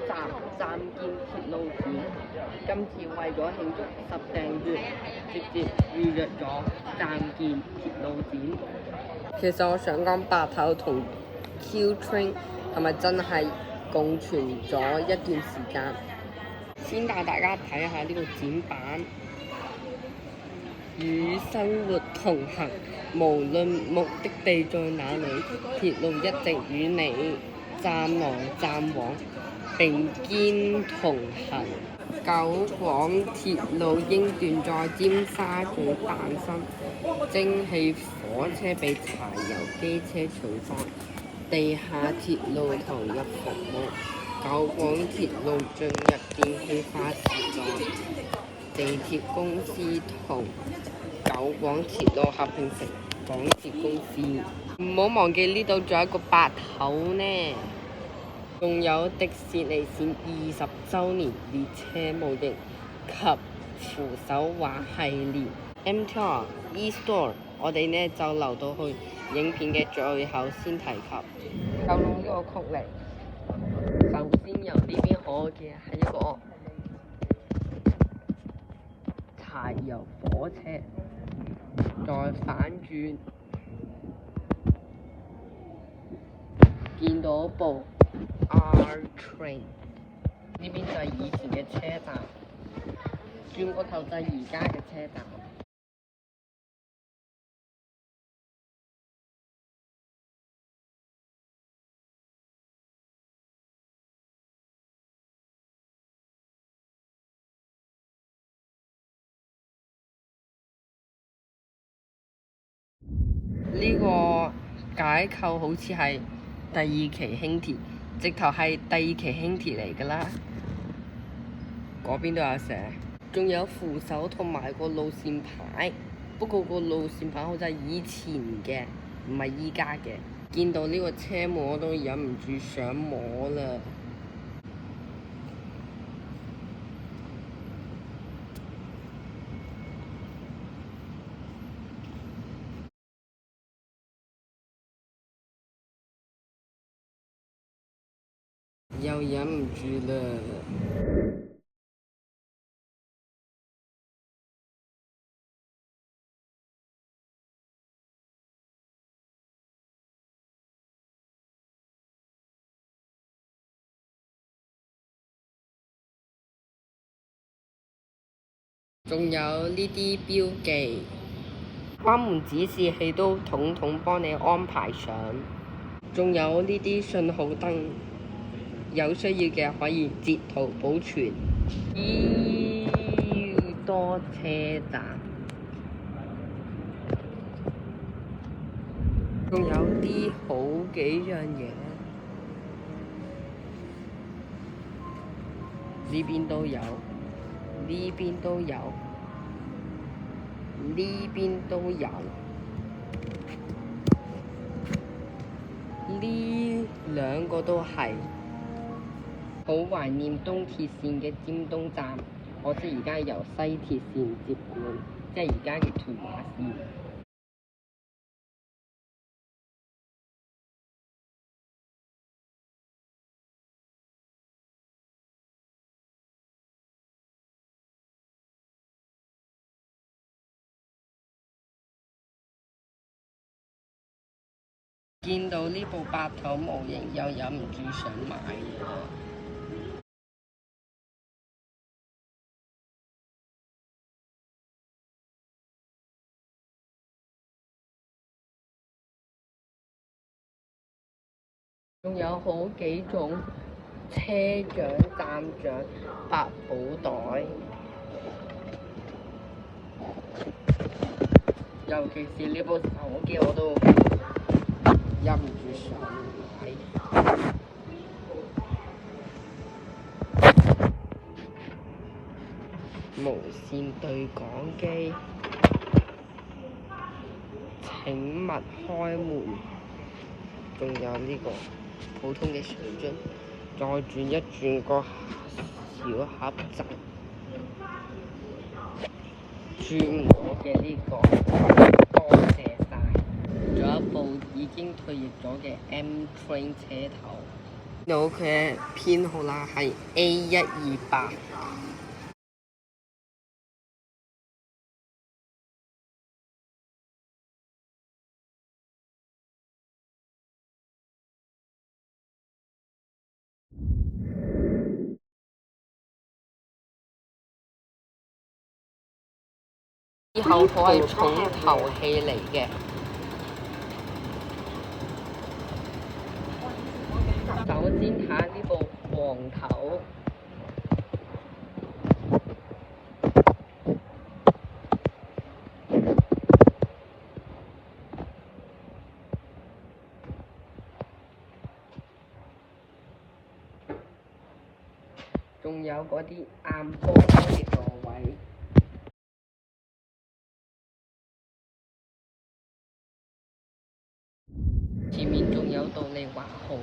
站站建鐵路展，今次為咗慶祝10訂閱，直接預約咗站建鐵路展。其實我想講白頭同 Q Train 係咪真係共存咗一段時間？先帶大家睇下呢個展板，與生活同行，無論目的地在哪裏，鐵路一直與你站來站往，並肩同行。九廣鐵路英段在尖沙咀誕生，蒸汽火車被柴油機車取代，地下鐵路投入服務，九廣鐵路進入電氣化時代，地鐵公司同九廣鐵路合併成港鐵公司。唔好忘記呢度仲有一個白頭呢，仲有迪士尼線20週年列車模型及扶手畫系列。MTR eStore 我哋呢就留到去影片嘅最後先提及。九龍呢個曲嚟，首先由呢邊開嘅係一個柴油火車，再反轉見到部 R Train， 呢邊就係以前嘅車站，轉個頭就係而家嘅車站。呢個解構好似係第二期輕鐵，直頭係第二期輕鐵嚟㗎啦。嗰邊都有寫，仲有扶手同埋個路線牌。不過個路線牌好似係以前嘅，唔係依家嘅。見到呢個車門我都忍唔住想摸啦。又忍唔住啦。仲有呢啲標記，關門指示器都統統幫你安排上。仲有呢啲信號燈，有需要嘅可以截圖保存。多車站，仲有啲好幾樣嘢，呢邊都有，呢邊都有，呢邊都有。呢兩個都係。好懷念東鐵線嘅尖東站，可惜而家由西鐵線接管，即係而家嘅屯馬線。見到呢部白頭模型，又忍唔住想買啦。仲有好幾種車長、站長、百寶袋，尤其是呢部手機我都忍唔住想買。無線對講機，請勿開門。仲有呢個普通嘅水樽，再轉一轉個小盒仔，轉唔到嘅呢個，多謝晒。仲有一部已經退役咗嘅 M Train 車頭，到佢嘅編號啦，係 A128。之後佢係重頭戲嚟嘅。首先睇下呢部黃頭，仲有嗰啲硬波嘅座位。前面仲有道嚟畫號，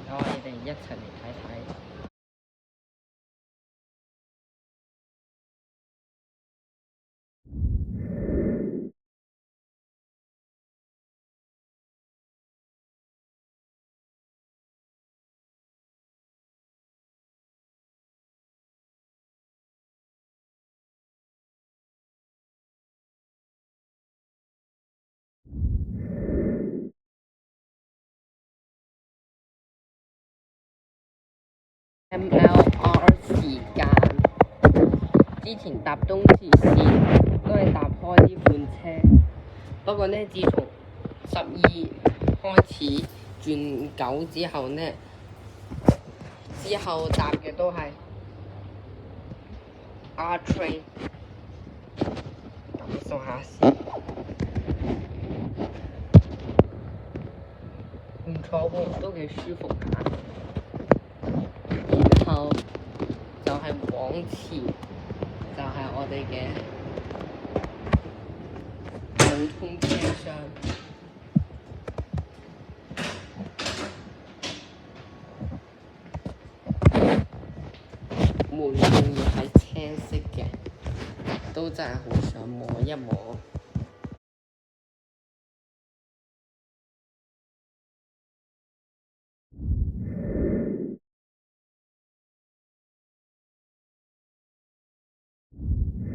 有我哋一齊嚟睇睇。MLR 時間，之前搭東鐵線都係搭開呢款車，不過呢，自從12開始轉9之後呢，之後搭嘅都係 R Train。感受下先，唔錯喎，都幾舒服㗎。然後就係往前，就係我哋嘅普通車廂。門仲要係青色嘅，都真係好想摸一摸。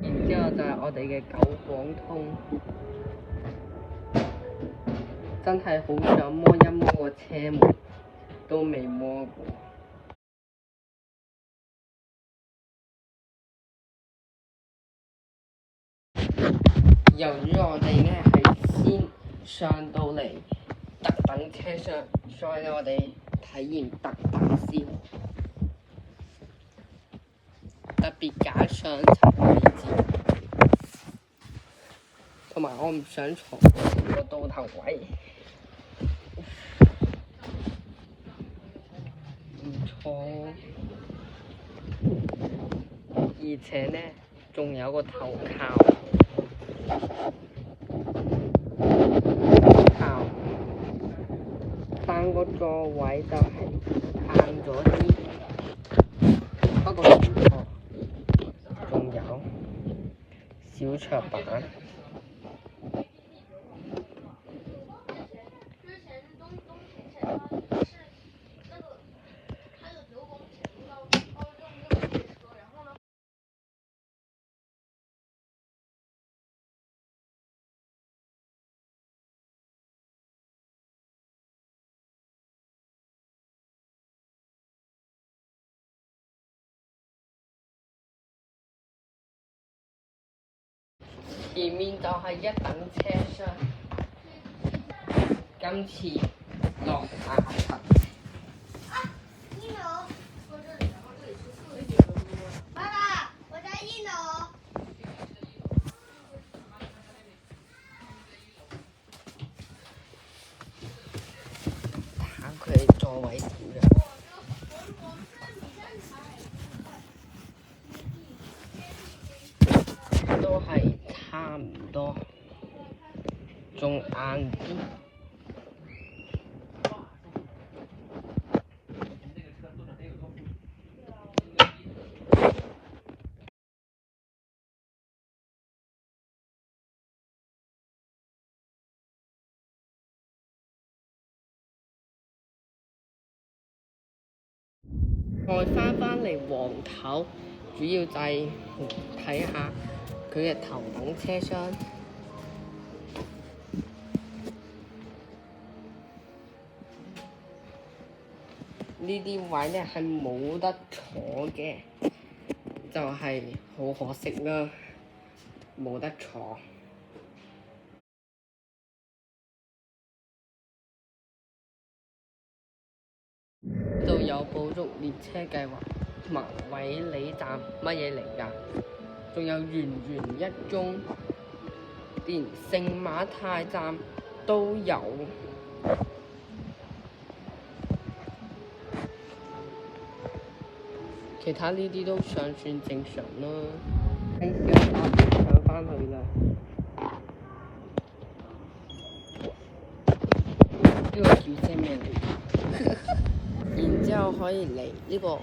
然之後就係我哋嘅九廣通，真係好想摸一摸個車門，都未摸過。由於我哋呢係先上到嚟特等車廂，所以我哋體驗特等先，特別揀上層位置，同埋我唔想坐個倒頭位，唔錯，而且呢仲有個頭靠。但個座位就係硬咗啲，不過唔錯。仲有小桌板，前面就係一等車廂。今次落下層。爸爸，我在1樓。睇佢座位點樣？都係差唔多，仲硬啲。再翻嚟皇頭，主要就係睇下佢嘅頭等車廂。呢啲位咧係冇得坐嘅，就係好可惜啦，冇得坐。呢度有補足列車計劃，麥偉里站乜嘢嚟㗎？仲有圓圓一中，連聖馬太站都有。其他呢啲都尚算正常啦。係時候搭車上返去啦。呢個叫聲咩嚟？然之後可以嚟呢個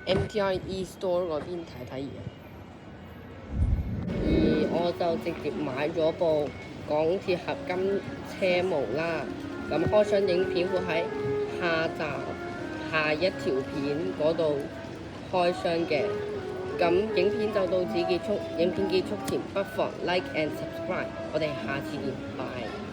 MTR eStore 嗰邊睇睇嘢。而我就直接買咗部港鐵合金車模啦。咁開箱影片會喺下集下一條片嗰度開箱嘅。咁影片就到此結束。影片結束前不妨 like and subscribe。我哋下次見，拜。